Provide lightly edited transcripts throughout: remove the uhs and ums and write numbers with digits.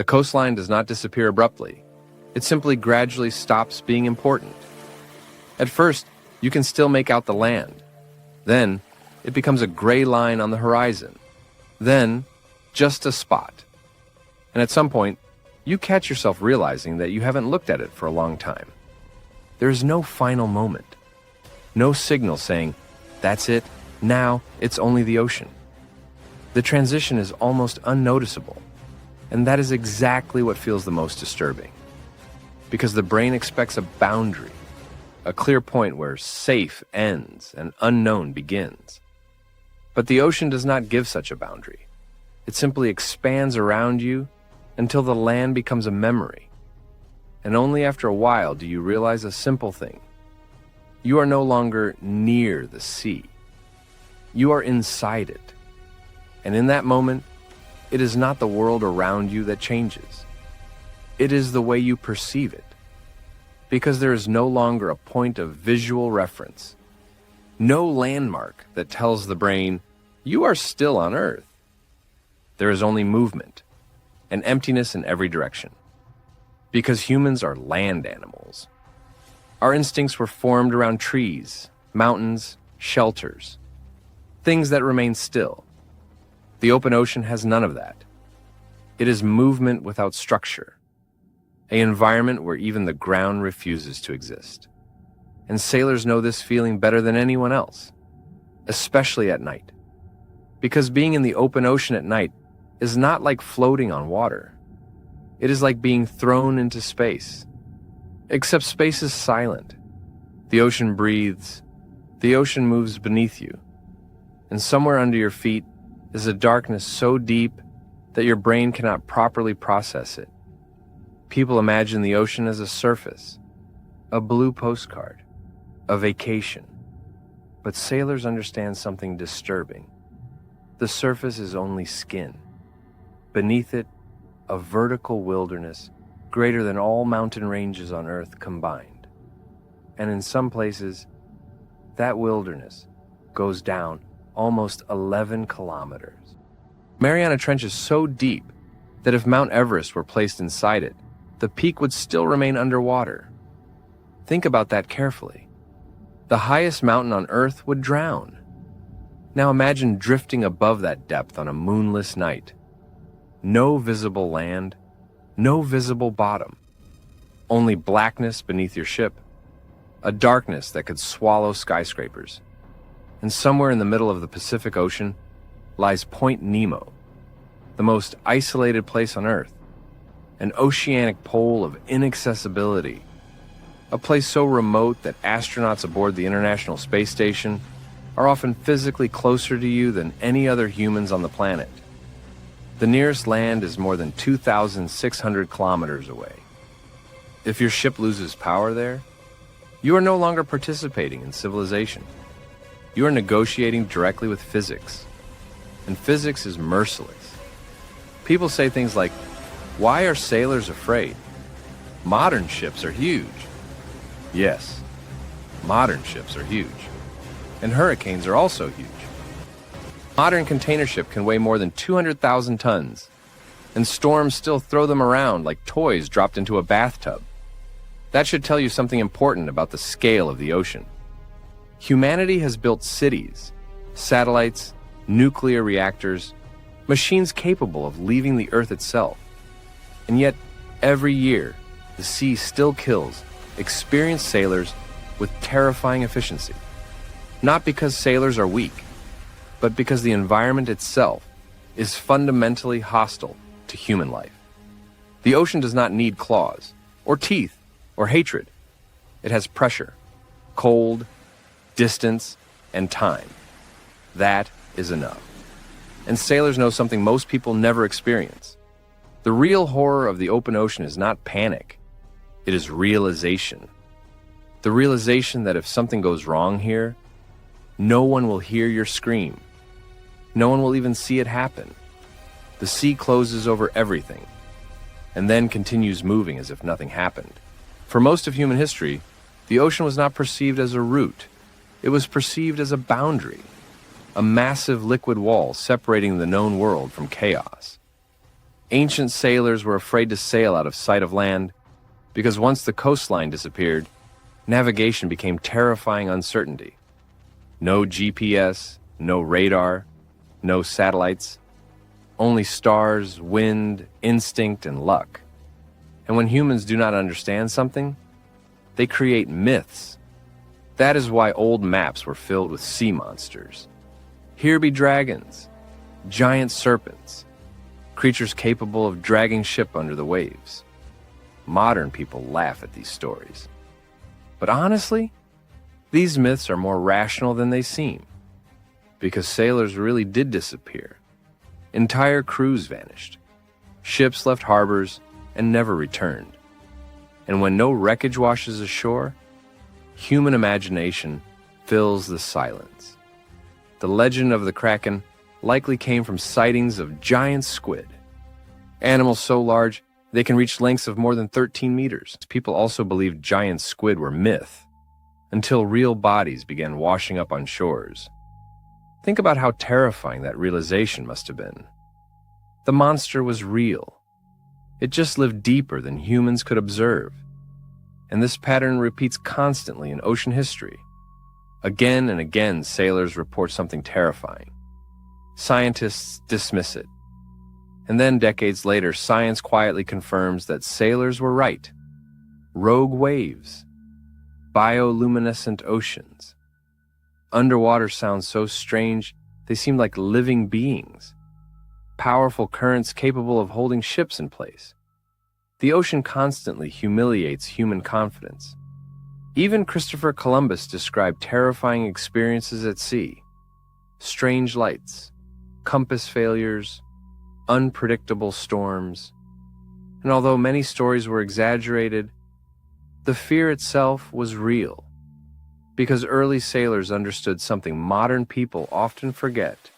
The coastline does not disappear abruptly. It simply gradually stops being important. At first, you can still make out the land. Then, it becomes a gray line on the horizon. Then, just a spot. And at some point, you catch yourself realizing that you haven't looked at it for a long time. There is no final moment. No signal saying, that's it, now it's only the ocean. The transition is almost unnoticeable, and that is exactly what feels the most disturbing. Because the brain expects a boundary, a clear point where safe ends and unknown begins. But the ocean does not give such a boundary. It simply expands around you until the land becomes a memory. And only after a while do you realize a simple thing. You are no longer near the sea. You are inside it. And in that moment, it is not the world around you that changes. It is the way you perceive it. Because there is no longer a point of visual reference. No landmark that tells the brain, you are still on Earth. There is only movement and emptiness in every direction. Because humans are land animals. Our instincts were formed around trees, mountains, shelters. Things that remain still. The open ocean has none of that. It is movement without structure. An environment where even the ground refuses to exist. And sailors know this feeling better than anyone else, especially at night. Because being in the open ocean at night is not like floating on water. It is like being thrown into space. Except space is silent. The ocean breathes. The ocean moves beneath you. And somewhere under your feet is a darkness so deep that your brain cannot properly process it. People imagine the ocean as a surface, a blue postcard, a vacation. But sailors understand something disturbing. The surface is only skin. Beneath it, a vertical wilderness greater than all mountain ranges on Earth combined. And in some places, that wilderness goes down almost 11 kilometers. Mariana Trench is so deep that if Mount Everest were placed inside it, the peak would still remain underwater. Think about that carefully. The highest mountain on Earth would drown. Now imagine drifting above that depth on a moonless night. No visible land, no visible bottom. Only blackness beneath your ship, a darkness that could swallow skyscrapers. And somewhere in the middle of the Pacific Ocean lies Point Nemo, the most isolated place on Earth, an oceanic pole of inaccessibility, a place so remote that astronauts aboard the International Space Station are often physically closer to you than any other humans on the planet. The nearest land is more than 2,600 kilometers away. If your ship loses power there, you are no longer participating in civilization. You are negotiating directly with physics. And physics is merciless. People say things like, why are sailors afraid? Modern ships are huge. Yes, modern ships are huge. And hurricanes are also huge. Modern container ship can weigh more than 200,000 tons, and storms still throw them around like toys dropped into a bathtub. That should tell you something important about the scale of the ocean. Humanity has built cities, satellites, nuclear reactors, machines capable of leaving the Earth itself. And yet, every year, the sea still kills experienced sailors with terrifying efficiency. Not because sailors are weak, but because the environment itself is fundamentally hostile to human life. The ocean does not need claws, or teeth, or hatred. It has pressure, cold, distance, and time. That is enough. And sailors know something most people never experience. The real horror of the open ocean is not panic. It is realization. The realization that if something goes wrong here, no one will hear your scream. No one will even see it happen. The sea closes over everything, and then continues moving as if nothing happened. For most of human history, the ocean was not perceived as a route. It was perceived as a boundary, a massive liquid wall separating the known world from chaos. Ancient sailors were afraid to sail out of sight of land because once the coastline disappeared, navigation became terrifying uncertainty. No GPS, no radar, no satellites, only stars, wind, instinct, and luck. And when humans do not understand something, they create myths. That is why old maps were filled with sea monsters. Here be dragons, giant serpents, creatures capable of dragging ship under the waves. Modern people laugh at these stories. But honestly, these myths are more rational than they seem, because sailors really did disappear. Entire crews vanished. Ships left harbors and never returned. And when no wreckage washes ashore, human imagination fills the silence. The legend of the Kraken likely came from sightings of giant squid. Animals so large, they can reach lengths of more than 13 meters. People also believed giant squid were myth, until real bodies began washing up on shores. Think about how terrifying that realization must have been. The monster was real. It just lived deeper than humans could observe. And this pattern repeats constantly in ocean history. Again and again, sailors report something terrifying. Scientists dismiss it. And then decades later, science quietly confirms that sailors were right. Rogue waves, bioluminescent oceans. Underwater sounds so strange, they seem like living beings. Powerful currents capable of holding ships in place. The ocean constantly humiliates human confidence. Even Christopher Columbus described terrifying experiences at sea. Strange lights, compass failures, unpredictable storms. And although many stories were exaggerated, the fear itself was real. Because early sailors understood something modern people often forget.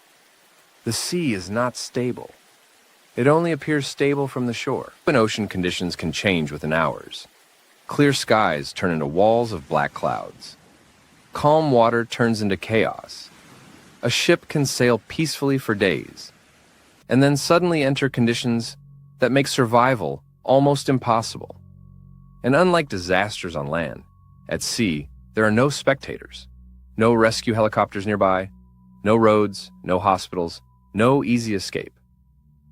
The sea is not stable. It only appears stable from the shore. When ocean conditions can change within hours. Clear skies turn into walls of black clouds. Calm water turns into chaos. A ship can sail peacefully for days, and then suddenly enter conditions that make survival almost impossible. And unlike disasters on land, at sea, there are no spectators, no rescue helicopters nearby, no roads, no hospitals, no easy escape.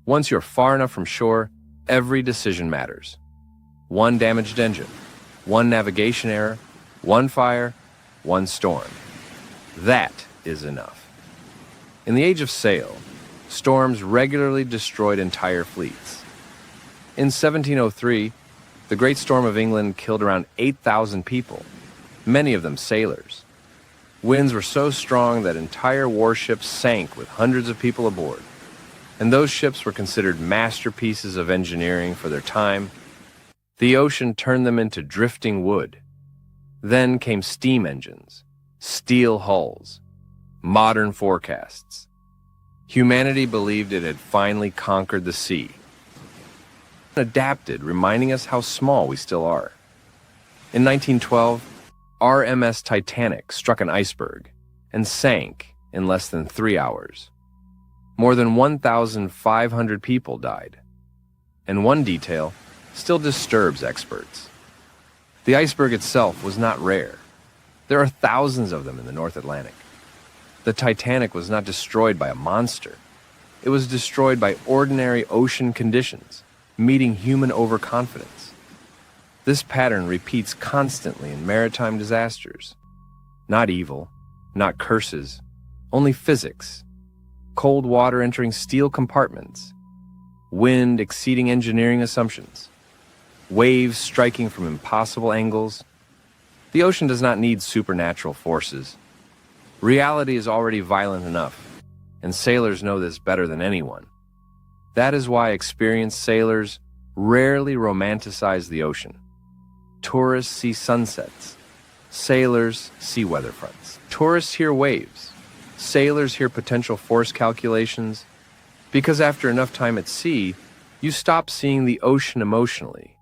Once you're far enough from shore, every decision matters. One damaged engine, one navigation error, one fire, one storm. That is enough. In the age of sail, storms regularly destroyed entire fleets. In 1703, the Great Storm of England killed around 8,000 people, many of them sailors. Winds were so strong that entire warships sank with hundreds of people aboard. And those ships were considered masterpieces of engineering for their time. The ocean turned them into drifting wood. Then came steam engines, steel hulls, modern forecasts. Humanity believed it had finally conquered the sea. Adapted, reminding us how small we still are. In 1912, RMS Titanic struck an iceberg and sank in less than 3 hours. More than 1,500 people died. And one detail still disturbs experts. The iceberg itself was not rare. There are thousands of them in the North Atlantic. The Titanic was not destroyed by a monster. It was destroyed by ordinary ocean conditions, meeting human overconfidence. This pattern repeats constantly in maritime disasters. Not evil, not curses, only physics. Cold water entering steel compartments. Wind exceeding engineering assumptions. Waves striking from impossible angles. The ocean does not need supernatural forces. Reality is already violent enough, and sailors know this better than anyone. That is why experienced sailors rarely romanticize the ocean. Tourists see sunsets. Sailors see weather fronts. Tourists hear waves. Sailors hear potential force calculations. Because after enough time at sea, you stop seeing the ocean emotionally.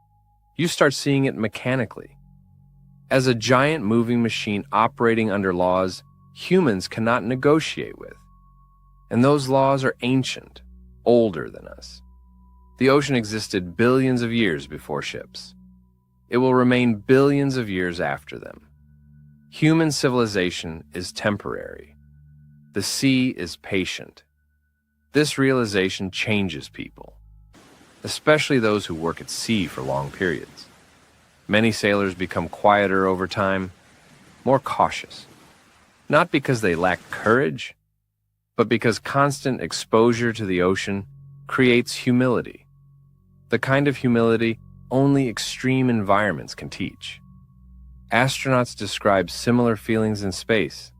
You start seeing it mechanically. As a giant moving machine operating under laws humans cannot negotiate with. And those laws are ancient, older than us. The ocean existed billions of years before ships. It will remain billions of years after them. Human civilization is temporary. The sea is patient. This realization changes people, especially those who work at sea for long periods. Many sailors become quieter over time, more cautious, not because they lack courage, but because constant exposure to the ocean creates humility, the kind of humility only extreme environments can teach. Astronauts describe similar feelings in space.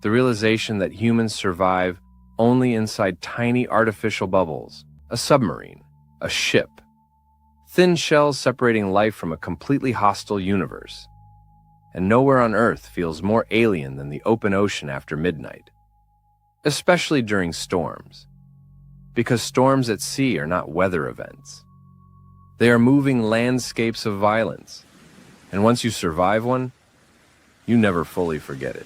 The realization that humans survive only inside tiny artificial bubbles, a submarine, a ship, thin shells separating life from a completely hostile universe. And nowhere on Earth feels more alien than the open ocean after midnight, especially during storms, because storms at sea are not weather events. They are moving landscapes of violence, and once you survive one, you never fully forget it.